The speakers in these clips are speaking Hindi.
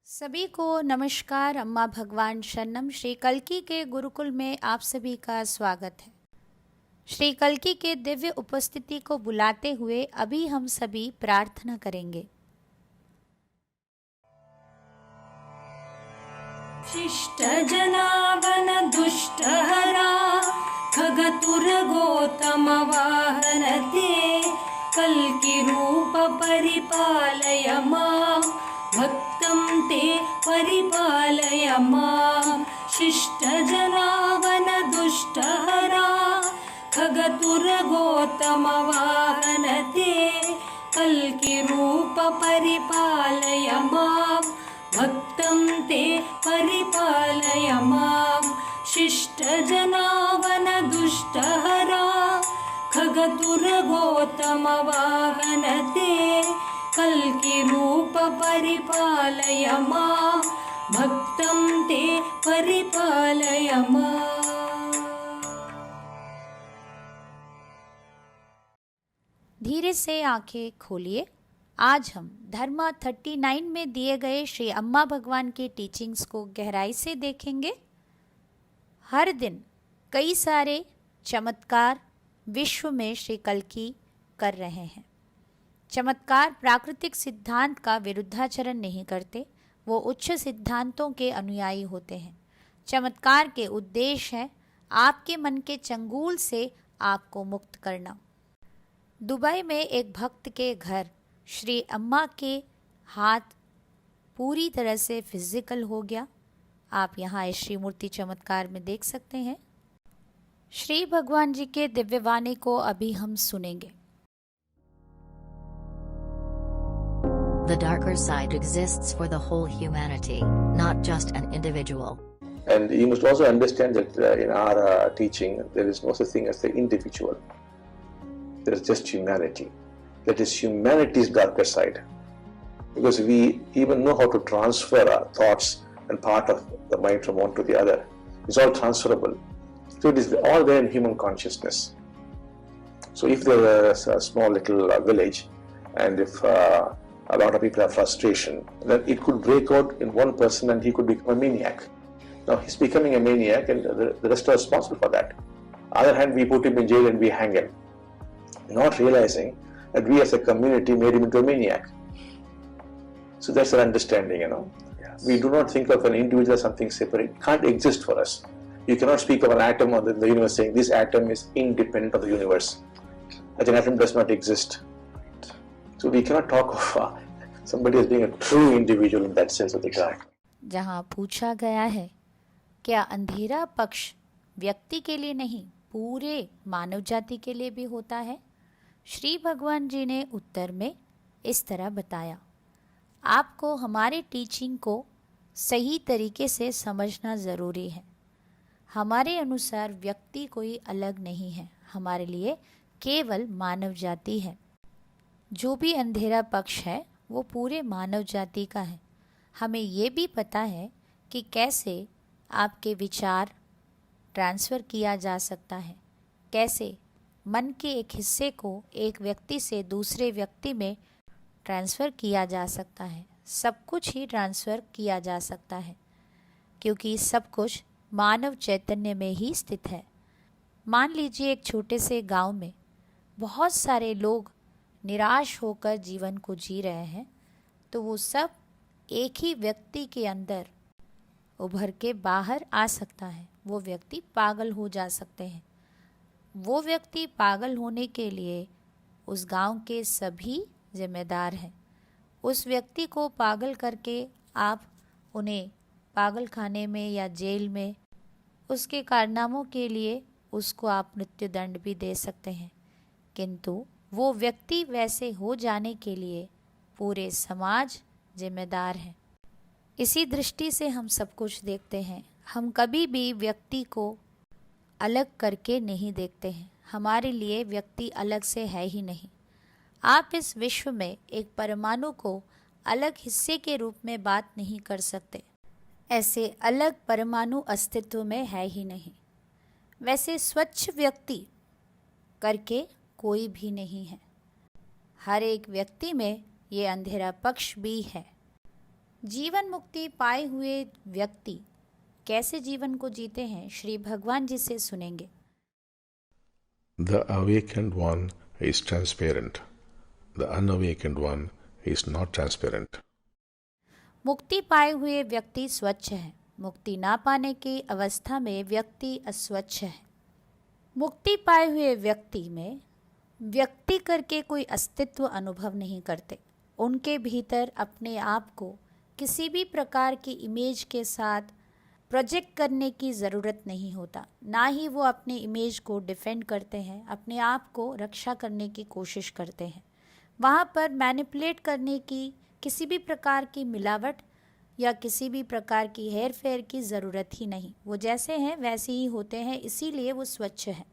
सभी को नमस्कार। अम्मा भगवान शरणम। श्री कल्की के गुरुकुल में आप सभी का स्वागत है। श्री कल्की के दिव्य उपस्थिति को बुलाते हुए अभी हम सभी प्रार्थना करेंगे। शिष्ट जनावन दुष्ट हरा खगतुर गौतम वाहन ते कल्की रूप परिपालय मां भक्तं ते परिपालय मां। शिष्ट जनावन दुष्ट हरा खगतुर गौतम वाहन ते कल्की रूप परिपालय मां भक्तं ते परिपालय मां। शिष्ट जनावन दुष्ट हरा खगतुर गौतम वाहन ते कल्की रूप परिपालय मां भक्तं ते परिपालय मां। धीरे से आंखें खोलिए। आज हम धर्मा 39 में दिए गए श्री अम्मा भगवान के टीचिंग्स को गहराई से देखेंगे। हर दिन कई सारे चमत्कार विश्व में श्री कल्की कर रहे हैं। चमत्कार प्राकृतिक सिद्धांत का विरुद्धाचरण नहीं करते, वो उच्च सिद्धांतों के अनुयायी होते हैं। चमत्कार के उद्देश्य है आपके मन के चंगुल से आपको मुक्त करना। दुबई में एक भक्त के घर श्री अम्मा के हाथ पूरी तरह से फिजिकल हो गया। आप यहाँ इस श्री मूर्ति चमत्कार में देख सकते हैं। श्री भगवान जी के दिव्य वाणी को अभी हम सुनेंगे। The darker side exists for the whole humanity, not just an individual. And you must also understand that in our teaching, there is no such thing as the individual. There is just humanity. That is humanity's darker side. Because we even know how to transfer our thoughts and part of the mind from one to the other. It's all transferable. So it is all there in human consciousness. So if there is a small little village, and if a lot of people have frustration, then it could break out in one person and he could become a maniac. Now he's becoming a maniac and the rest are responsible for that. On the other hand, we put him in jail and we hang him, not realizing that we as a community made him into a maniac. So that's our understanding, Yes. We do not think of an individual as something separate. It can't exist for us. You cannot speak of an atom or the universe saying this atom is independent of the universe. That an atom does not exist. So we cannot talk of somebody as being a true individual in that sense of the term. जहाँ पूछा गया है क्या अंधेरा पक्ष व्यक्ति के लिए नहीं पूरे मानव जाति के लिए भी होता है, श्री भगवान जी ने उत्तर में इस तरह बताया। आपको हमारे टीचिंग को सही तरीके से समझना ज़रूरी है। हमारे अनुसार व्यक्ति कोई अलग नहीं है, हमारे लिए केवल मानव जाति है। जो भी अंधेरा पक्ष है वो पूरे मानव जाति का है। हमें ये भी पता है कि कैसे आपके विचार ट्रांसफ़र किया जा सकता है, कैसे मन के एक हिस्से को एक व्यक्ति से दूसरे व्यक्ति में ट्रांसफ़र किया जा सकता है। सब कुछ ही ट्रांसफ़र किया जा सकता है क्योंकि सब कुछ मानव चैतन्य में ही स्थित है। मान लीजिए एक छोटे से गांव में बहुत सारे लोग निराश होकर जीवन को जी रहे हैं, तो वो सब एक ही व्यक्ति के अंदर उभर के बाहर आ सकता है। वो व्यक्ति पागल हो जा सकते हैं। वो व्यक्ति पागल होने के लिए उस गांव के सभी जिम्मेदार हैं। उस व्यक्ति को पागल करके आप उन्हें पागल खाने में या जेल में उसके कारनामों के लिए उसको आप मृत्युदंड भी दे सकते हैं, किंतु वो व्यक्ति वैसे हो जाने के लिए पूरे समाज जिम्मेदार है। इसी दृष्टि से हम सब कुछ देखते हैं। हम कभी भी व्यक्ति को अलग करके नहीं देखते हैं। हमारे लिए व्यक्ति अलग से है ही नहीं। आप इस विश्व में एक परमाणु को अलग हिस्से के रूप में बात नहीं कर सकते। ऐसे अलग परमाणु अस्तित्व में है ही नहीं। वैसे स्वच्छ व्यक्ति करके कोई भी नहीं है। हर एक व्यक्ति में ये अंधेरा पक्ष भी है। जीवन मुक्ति पाए हुए व्यक्ति कैसे जीवन को जीते हैं, श्री भगवान जी से सुनेंगे। The awakened one is transparent. The unawakened one is not transparent. मुक्ति पाए हुए व्यक्ति स्वच्छ है, मुक्ति ना पाने की अवस्था में व्यक्ति अस्वच्छ है। मुक्ति पाए हुए व्यक्ति में व्यक्ति करके कोई अस्तित्व अनुभव नहीं करते। उनके भीतर अपने आप को किसी भी प्रकार की इमेज के साथ प्रोजेक्ट करने की ज़रूरत नहीं होता, ना ही वो अपने इमेज को डिफेंड करते हैं, अपने आप को रक्षा करने की कोशिश करते हैं। वहाँ पर मैनिपुलेट करने की, किसी भी प्रकार की मिलावट या किसी भी प्रकार की हेर फेर की ज़रूरत ही नहीं। वो जैसे हैं वैसे ही होते हैं, इसीलिए वो स्वच्छ है।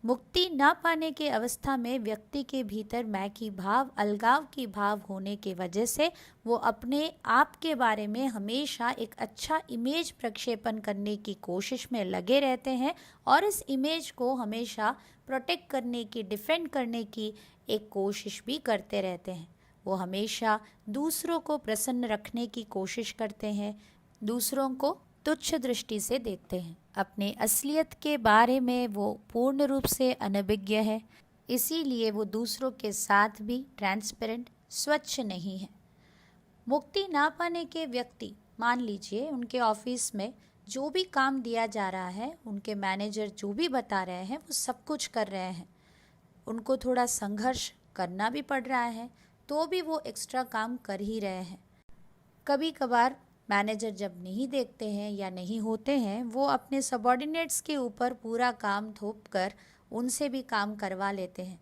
मुक्ति ना पाने के अवस्था में व्यक्ति के भीतर मैं की भाव, अलगाव की भाव होने के वजह से वो अपने आप के बारे में हमेशा एक अच्छा इमेज प्रक्षेपण करने की कोशिश में लगे रहते हैं और इस इमेज को हमेशा प्रोटेक्ट करने की, डिफेंड करने की एक कोशिश भी करते रहते हैं। वो हमेशा दूसरों को प्रसन्न रखने की कोशिश करते हैं, दूसरों को तुच्छ दृष्टि से देखते हैं। अपने असलियत के बारे में वो पूर्ण रूप से अनभिज्ञ है, इसीलिए वो दूसरों के साथ भी ट्रांसपेरेंट, स्वच्छ नहीं है। मुक्ति ना पाने के व्यक्ति, मान लीजिए उनके ऑफिस में जो भी काम दिया जा रहा है, उनके मैनेजर जो भी बता रहे हैं वो सब कुछ कर रहे हैं, उनको थोड़ा संघर्ष करना भी पड़ रहा है तो भी वो एक्स्ट्रा काम कर ही रहे हैं। कभी कभार मैनेजर जब नहीं देखते हैं या नहीं होते हैं, वो अपने सबॉर्डिनेट्स के ऊपर पूरा काम थोप कर उनसे भी काम करवा लेते हैं।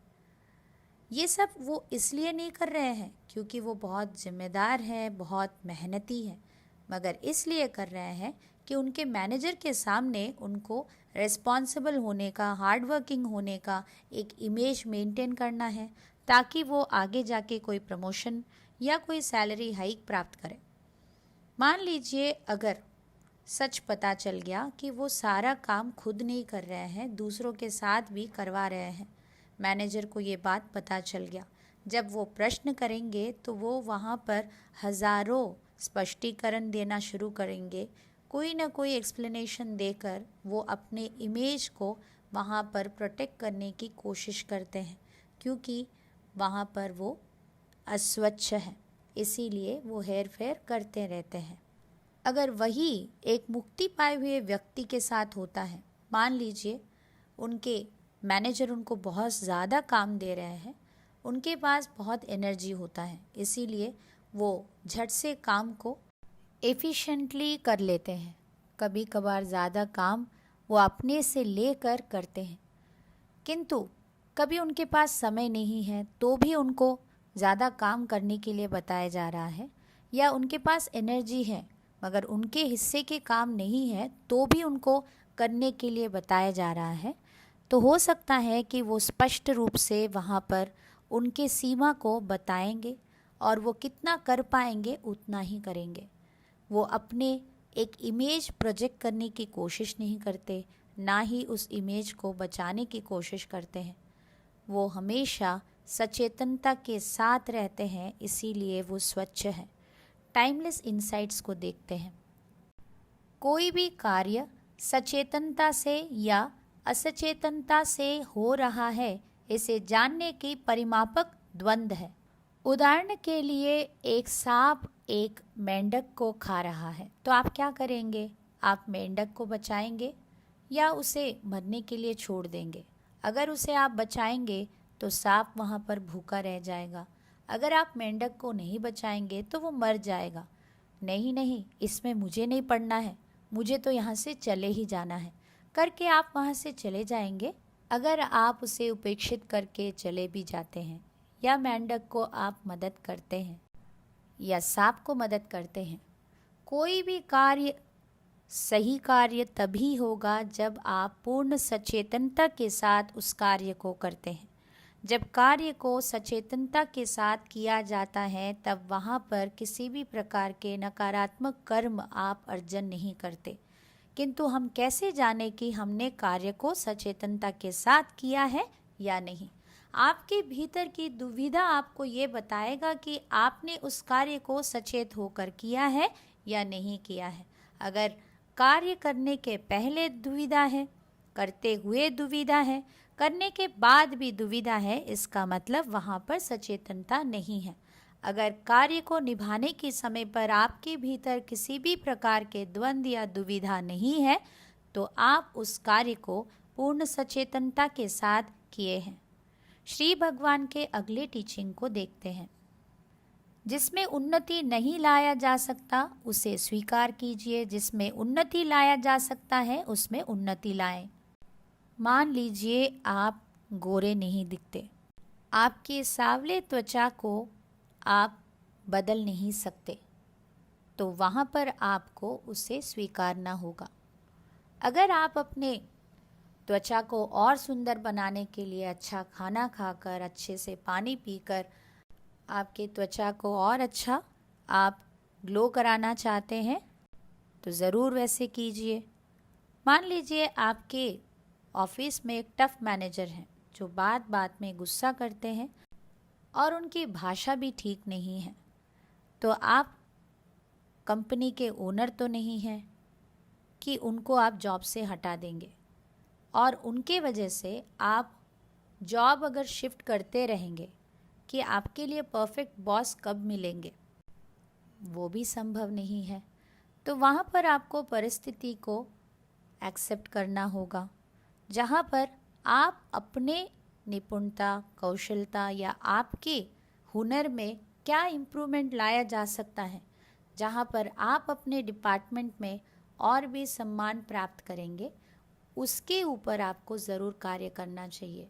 ये सब वो इसलिए नहीं कर रहे हैं क्योंकि वो बहुत जिम्मेदार हैं, बहुत मेहनती हैं, मगर इसलिए कर रहे हैं कि उनके मैनेजर के सामने उनको रिस्पॉन्सिबल होने का, हार्ड वर्किंग होने का एक इमेज मेंटेन करना है, ताकि वो आगे जाके कोई प्रमोशन या कोई सैलरी हाइक प्राप्त करें। मान लीजिए अगर सच पता चल गया कि वो सारा काम खुद नहीं कर रहे हैं, दूसरों के साथ भी करवा रहे हैं, मैनेजर को ये बात पता चल गया। जब वो प्रश्न करेंगे तो वो वहाँ पर हज़ारों स्पष्टीकरण देना शुरू करेंगे, कोई ना कोई एक्सप्लेनेशन देकर वो अपने इमेज को वहाँ पर प्रोटेक्ट करने की कोशिश करते हैं, क्योंकि वहाँ पर वो अस्वच्छ है, इसीलिए वो हेर फेर करते रहते हैं। अगर वही एक मुक्ति पाए हुए व्यक्ति के साथ होता है, मान लीजिए उनके मैनेजर उनको बहुत ज़्यादा काम दे रहे हैं, उनके पास बहुत एनर्जी होता है, इसीलिए वो झट से काम को एफिशिएंटली कर लेते हैं। कभी कभार ज़्यादा काम वो अपने से लेकर करते हैं, किंतु कभी उनके पास समय नहीं है तो भी उनको ज़्यादा काम करने के लिए बताया जा रहा है, या उनके पास एनर्जी है मगर उनके हिस्से के काम नहीं है तो भी उनको करने के लिए बताया जा रहा है। तो हो सकता है कि वो स्पष्ट रूप से वहाँ पर उनके सीमा को बताएंगे और वो कितना कर पाएंगे उतना ही करेंगे। वो अपने एक इमेज प्रोजेक्ट करने की कोशिश नहीं करते, ना ही उस इमेज को बचाने की कोशिश करते हैं। वो हमेशा सचेतनता के साथ रहते हैं, इसीलिए वो स्वच्छ है। टाइमलेस इनसाइट्स को देखते हैं। कोई भी कार्य सचेतनता से या असचेतनता से हो रहा है, इसे जानने की परिमापक द्वंद्व है। उदाहरण के लिए एक सांप एक मेंढक को खा रहा है, तो आप क्या करेंगे? आप मेंढक को बचाएंगे या उसे मरने के लिए छोड़ देंगे? अगर उसे आप बचाएंगे तो सांप वहाँ पर भूखा रह जाएगा, अगर आप मेंढक को नहीं बचाएंगे तो वो मर जाएगा। नहीं, इसमें मुझे नहीं पड़ना है, मुझे तो यहाँ से चले ही जाना है करके आप वहाँ से चले जाएंगे। अगर आप उसे उपेक्षित करके चले भी जाते हैं या मेंढक को आप मदद करते हैं या सांप को मदद करते हैं, कोई भी कार्य सही कार्य तभी होगा जब आप पूर्ण सचेतनता के साथ उस कार्य को करते हैं। जब कार्य को सचेतनता के साथ किया जाता है तब वहाँ पर किसी भी प्रकार के नकारात्मक कर्म आप अर्जन नहीं करते। किंतु हम कैसे जाने कि हमने कार्य को सचेतनता के साथ किया है या नहीं? आपके भीतर की दुविधा आपको ये बताएगा कि आपने उस कार्य को सचेत होकर किया है या नहीं किया है। अगर कार्य करने के पहले दुविधा है, करते हुए दुविधा है, करने के बाद भी दुविधा है, इसका मतलब वहाँ पर सचेतनता नहीं है। अगर कार्य को निभाने के समय पर आपके भीतर किसी भी प्रकार के द्वंद्व या दुविधा नहीं है, तो आप उस कार्य को पूर्ण सचेतनता के साथ किए हैं। श्री भगवान के अगले टीचिंग को देखते हैं। जिसमें उन्नति नहीं लाया जा सकता उसे स्वीकार कीजिए, जिसमें उन्नति लाया जा सकता है उसमें उन्नति लाएं। मान लीजिए आप गोरे नहीं दिखते, आपके सांवले त्वचा को आप बदल नहीं सकते, तो वहाँ पर आपको उसे स्वीकारना होगा। अगर आप अपने त्वचा को और सुंदर बनाने के लिए अच्छा खाना खाकर, अच्छे से पानी पीकर आपके त्वचा को और अच्छा आप ग्लो कराना चाहते हैं तो ज़रूर वैसे कीजिए। मान लीजिए आपके ऑफिस में एक टफ मैनेजर हैं जो बात बात में गुस्सा करते हैं और उनकी भाषा भी ठीक नहीं है, तो आप कंपनी के ओनर तो नहीं हैं कि उनको आप जॉब से हटा देंगे और उनके वजह से आप जॉब अगर शिफ्ट करते रहेंगे कि आपके लिए परफेक्ट बॉस कब मिलेंगे, वो भी संभव नहीं है। तो वहाँ पर आपको परिस्थिति को एक्सेप्ट करना होगा, जहाँ पर आप अपने निपुणता, कौशलता या आपके हुनर में क्या इम्प्रूवमेंट लाया जा सकता है, जहाँ पर आप अपने डिपार्टमेंट में और भी सम्मान प्राप्त करेंगे, उसके ऊपर आपको ज़रूर कार्य करना चाहिए।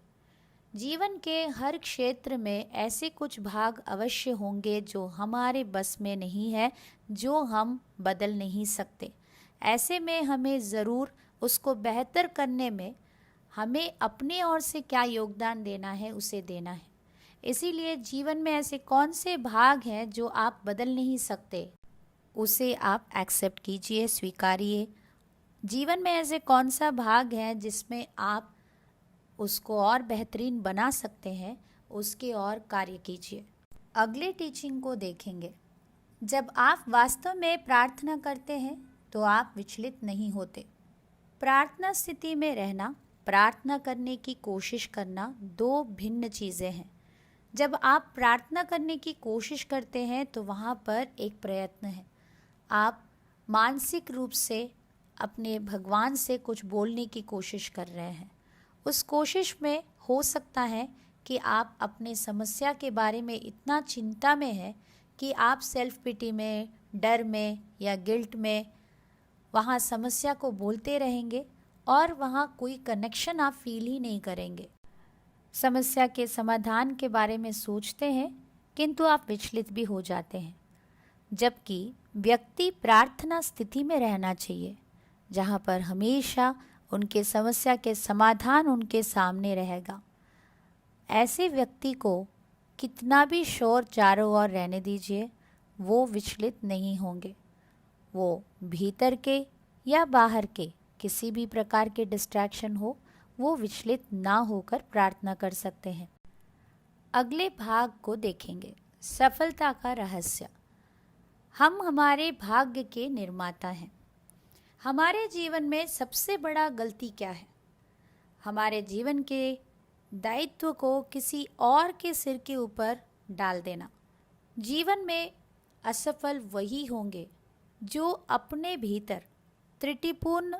जीवन के हर क्षेत्र में ऐसे कुछ भाग अवश्य होंगे जो हमारे बस में नहीं है, जो हम बदल नहीं सकते। ऐसे में हमें ज़रूर उसको बेहतर करने में हमें अपने ओर से क्या योगदान देना है उसे देना है। इसीलिए जीवन में ऐसे कौन से भाग हैं जो आप बदल नहीं सकते, उसे आप एक्सेप्ट कीजिए, स्वीकारिए। जीवन में ऐसे कौन सा भाग है जिसमें आप उसको और बेहतरीन बना सकते हैं, उसके और कार्य कीजिए। अगले टीचिंग को देखेंगे। जब आप वास्तव में प्रार्थना करते हैं तो आप विचलित नहीं होते। प्रार्थना स्थिति में रहना, प्रार्थना करने की कोशिश करना दो भिन्न चीज़ें हैं। जब आप प्रार्थना करने की कोशिश करते हैं तो वहाँ पर एक प्रयत्न है, आप मानसिक रूप से अपने भगवान से कुछ बोलने की कोशिश कर रहे हैं। उस कोशिश में हो सकता है कि आप अपने समस्या के बारे में इतना चिंता में हैं कि आप सेल्फ पिटी में, डर में या गिल्ट में वहाँ समस्या को बोलते रहेंगे और वहाँ कोई कनेक्शन आप फील ही नहीं करेंगे। समस्या के समाधान के बारे में सोचते हैं किंतु आप विचलित भी हो जाते हैं। जबकि व्यक्ति प्रार्थना स्थिति में रहना चाहिए, जहाँ पर हमेशा उनके समस्या के समाधान उनके सामने रहेगा। ऐसे व्यक्ति को कितना भी शोर चारों ओर रहने दीजिए, वो विचलित नहीं होंगे। वो भीतर के या बाहर के किसी भी प्रकार के डिस्ट्रैक्शन हो, वो विचलित ना होकर प्रार्थना कर सकते हैं। अगले भाग को देखेंगे, सफलता का रहस्य। हम हमारे भाग्य के निर्माता हैं। हमारे जीवन में सबसे बड़ा गलती क्या है? हमारे जीवन के दायित्व को किसी और के सिर के ऊपर डाल देना। जीवन में असफल वही होंगे जो अपने भीतर त्रुटिपूर्ण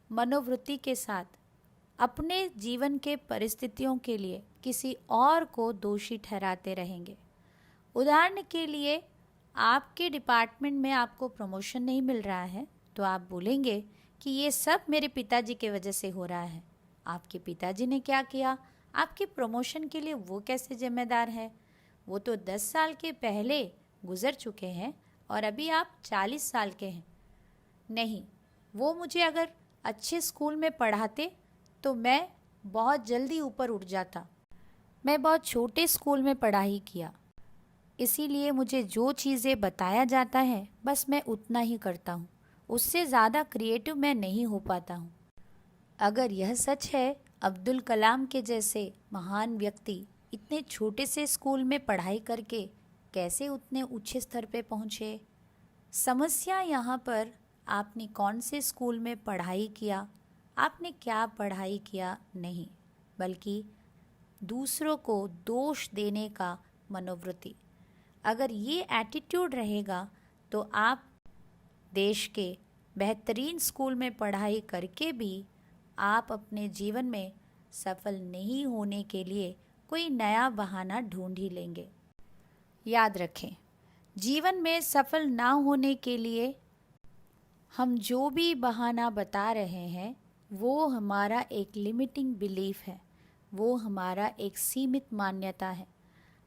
मनोवृत्ति के साथ अपने जीवन के परिस्थितियों के लिए किसी और को दोषी ठहराते रहेंगे। उदाहरण के लिए, आपके डिपार्टमेंट में आपको प्रमोशन नहीं मिल रहा है तो आप बोलेंगे कि ये सब मेरे पिताजी के वजह से हो रहा है। आपके पिताजी ने क्या किया? आपके प्रमोशन के लिए वो कैसे जिम्मेदार है? वो तो 10 साल के पहले गुजर चुके हैं और अभी आप 40 साल के हैं। नहीं, वो मुझे अगर अच्छे स्कूल में पढ़ाते तो मैं बहुत जल्दी ऊपर उठ जाता। मैं बहुत छोटे स्कूल में पढ़ाई किया, इसीलिए मुझे जो चीज़ें बताया जाता है बस मैं उतना ही करता हूँ, उससे ज़्यादा क्रिएटिव मैं नहीं हो पाता हूँ। अगर यह सच है, अब्दुल कलाम के जैसे महान व्यक्ति इतने छोटे से स्कूल में पढ़ाई करके कैसे उतने ऊंचे स्तर पे पहुँचे? समस्या यहाँ पर आपने कौन से स्कूल में पढ़ाई किया, आपने क्या पढ़ाई किया नहीं, बल्कि दूसरों को दोष देने का मनोवृत्ति। अगर ये एटीट्यूड रहेगा तो आप देश के बेहतरीन स्कूल में पढ़ाई करके भी आप अपने जीवन में सफल नहीं होने के लिए कोई नया बहाना ढूंढ ही लेंगे। याद रखें, जीवन में सफल ना होने के लिए हम जो भी बहाना बता रहे हैं वो हमारा एक लिमिटिंग बिलीफ है, वो हमारा एक सीमित मान्यता है।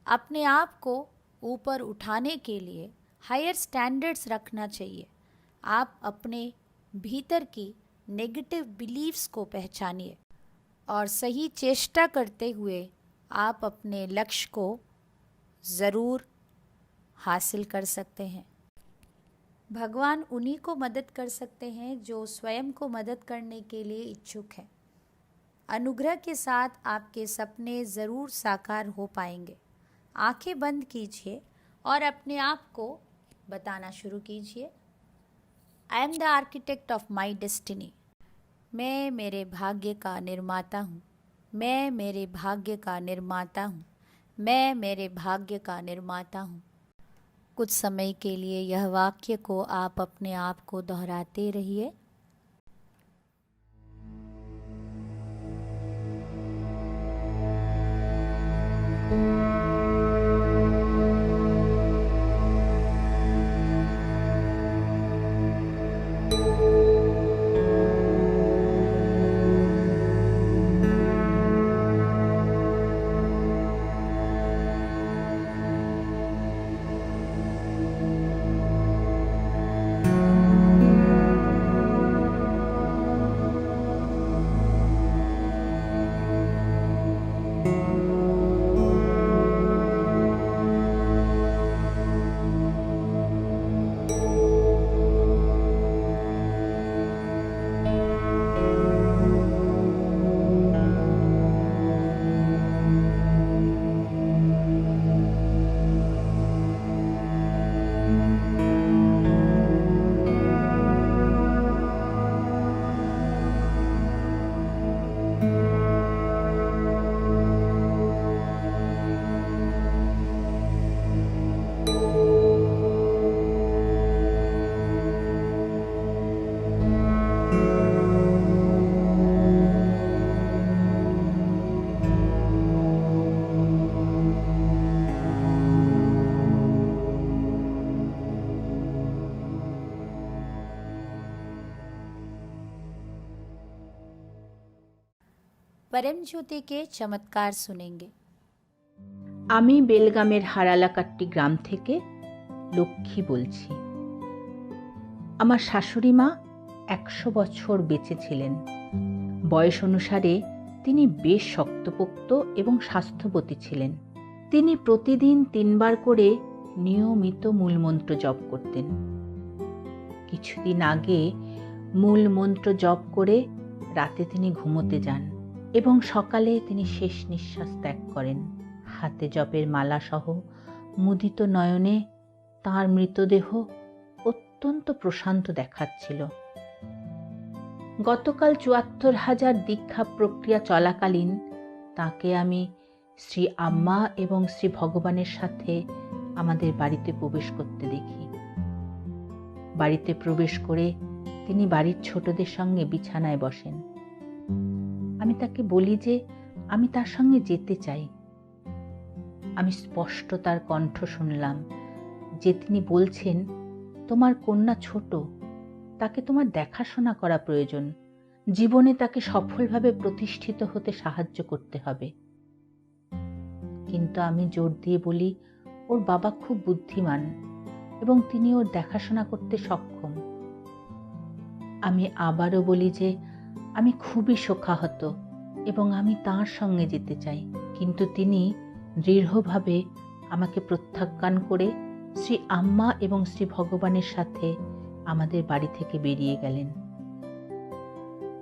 अपने आप को ऊपर उठाने के लिए हायर स्टैंडर्ड्स रखना चाहिए। आप अपने भीतर की नेगेटिव बिलीफ्स को पहचानिए और सही चेष्टा करते हुए आप अपने लक्ष्य को ज़रूर हासिल कर सकते हैं। भगवान उन्हीं को मदद कर सकते हैं जो स्वयं को मदद करने के लिए इच्छुक हैं। अनुग्रह के साथ आपके सपने ज़रूर साकार हो पाएंगे। आंखें बंद कीजिए और अपने आप को बताना शुरू कीजिए, I am the architect of my destiny. मैं मेरे भाग्य का निर्माता हूँ, मैं मेरे भाग्य का निर्माता हूँ, मैं मेरे भाग्य का निर्माता हूँ। कुछ समय के लिए यह वाक्य को आप अपने आप को दोहराते रहिए। परम ज्योति के चमत्कार सुनेंगे। আমি বেলগামের হারালাকাট্টি গ্রাম থেকে লক্ষ্মী বলছি। আমার শাশুড়ি মা 100 বছর বেঁচে ছিলেন। বয়স অনুসারে তিনি বেশ শক্তপোক্ত এবং স্বাস্থ্যবতী ছিলেন। তিনি প্রতিদিন 3 বার করে নিয়মিত মূলমন্ত্র জপ করতেন। কিছুদিন আগে মূলমন্ত্র জপ করে রাতে তিনি ঘুমোতে যান এবং সকালে তিনি শেষ নিঃশ্বাস ত্যাগ করেন। হাতে জপের মালা সহ মুদিত নয়নে তাঁর মৃতদেহ অত্যন্ত প্রশান্ত দেখাচ্ছিল। গতকাল ৭৪,০০০ দীক্ষা প্রক্রিয়া চলাকালীন তাকে আমি শ্রী আম্মা এবং শ্রী ভগবানের সাথে আমাদের বাড়িতে প্রবেশ করতে দেখি। বাড়িতে প্রবেশ করে তিনি বাড়ির ছোটদের সঙ্গে বিছানায় বসেন। আমি তাকে বলি যে আমি তার সঙ্গে যেতে চাই। আমি স্পষ্ট তার কণ্ঠ শুনলাম যে তিনি বলছেন, তোমার কন্যা ছোট, তাকে তোমার দেখাশোনা করা প্রয়োজন। জীবনে তাকে সফলভাবে প্রতিষ্ঠিত হতে সাহায্য করতে হবে। কিন্তু আমি জোর দিয়ে বলি, ওর বাবা খুব বুদ্ধিমান এবং তিনি ওর দেখাশোনা করতে সক্ষম। আমি আবারও বলি যে আমি খুবই শোকাহত এবং আমি তাঁর সঙ্গে যেতে চাই। কিন্তু তিনি দৃঢ়ভাবে আমাকে প্রত্যাখ্যান করে শ্রী আম্মা এবং শ্রী ভগবানের সাথে আমাদের বাড়ি থেকে বেরিয়ে গেলেন।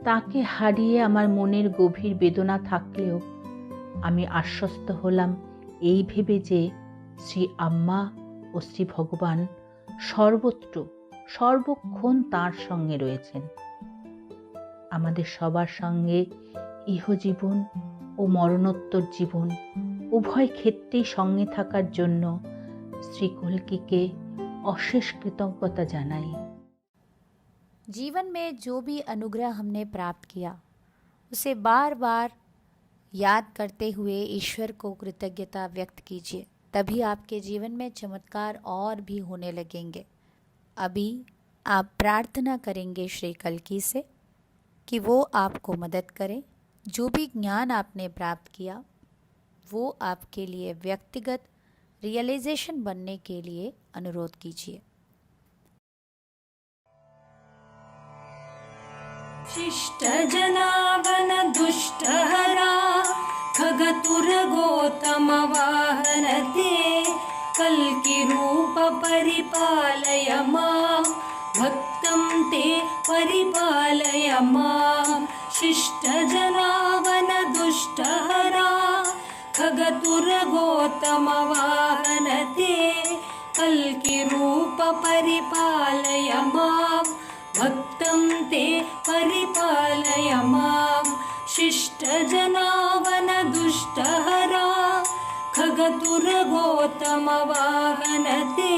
তাকে হারিয়ে আমার মনের গভীর বেদনা থাকলেও আমি আশ্বস্ত হলাম এই ভেবে যে শ্রী আম্মা ও শ্রী ভগবান সর্বত্র সর্বক্ষণ তাঁর সঙ্গে রয়েছেন। আমাদের সবার সঙ্গে ইহজীবন ও মরণোত্তর জীবন উভয় ক্ষেত্রেই সঙ্গে থাকার জন্য শ্রী কল্কিকে অশেষ কৃতজ্ঞতা জানাই। जीवन में जो भी अनुग्रह हमने प्राप्त किया उसे बार बार याद करते हुए ईश्वर को कृतज्ञता व्यक्त कीजिए, तभी आपके जीवन में चमत्कार और भी होने लगेंगे। अभी आप प्रार्थना करेंगे श्री कल्की से कि वो आपको मदद करें। जो भी ज्ञान आपने प्राप्त किया वो आपके लिए व्यक्तिगत रियलाइजेशन बनने के लिए अनुरोध कीजिए। शिष्टजनावन दुष्टहरा खगतुरगोतमवाहन ते कल्किरूप परिपालय मां भक्तं ते परिपालय मां। शिष्टजनावन दुष्टहरा खगतुरगोतमवाहन ते कल्किरूप परिपालय मां भक्तं ते परिपालय मां। शिष्टजनावन दुष्टहरा खगतुरगोतमवाहन ते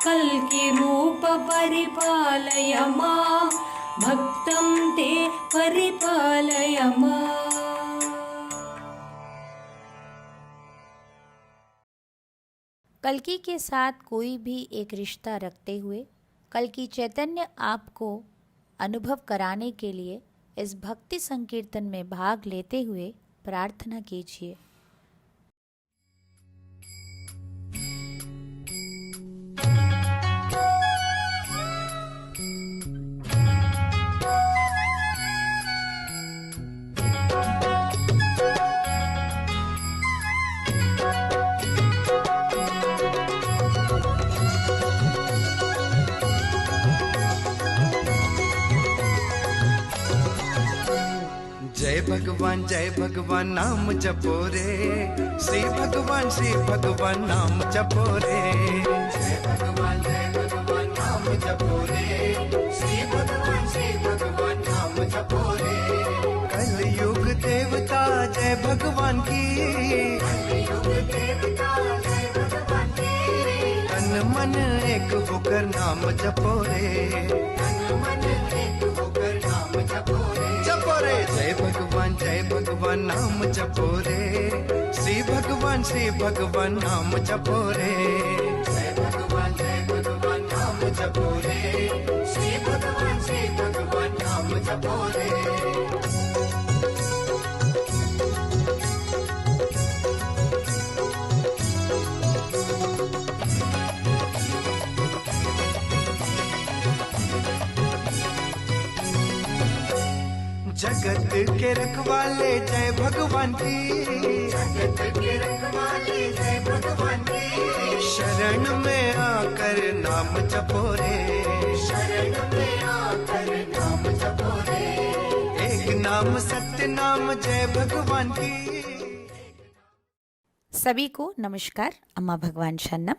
कल्किरूप परिपालय मां भक्तं ते परिपालय मां। कल्की के साथ कोई भी एक रिश्ता रखते हुए कल्की चैतन्य आपको अनुभव कराने के लिए इस भक्ति संकीर्तन में भाग लेते हुए प्रार्थना कीजिए। जय भगवान नाम जपो रे, श्री भगवान नाम जपो रे। जय भगवान नाम जपो रे, श्री भगवान नाम जपो रे। कलयुग देवता जय भगवान की, कलयुग देवता जय भगवान की। तन मन एक होकर नाम जपो रे, तन मन एक होकर नाम जपो रे। जय भगवान नाम जपो रे, श्री भगवान नाम जपो रे। जय भगवान नाम जपो रे, श्री भगवान नाम जपो रे। जगत के रखवाले जय भगवान की, जगत के रखवाले जय भगवान की। शरण में आकर नाम जपो रे, शरण में आकर नाम जपो रे। एक नाम सत्य नाम जय भगवान की। सभी को नमस्कार। अम्मा भगवान शरणम।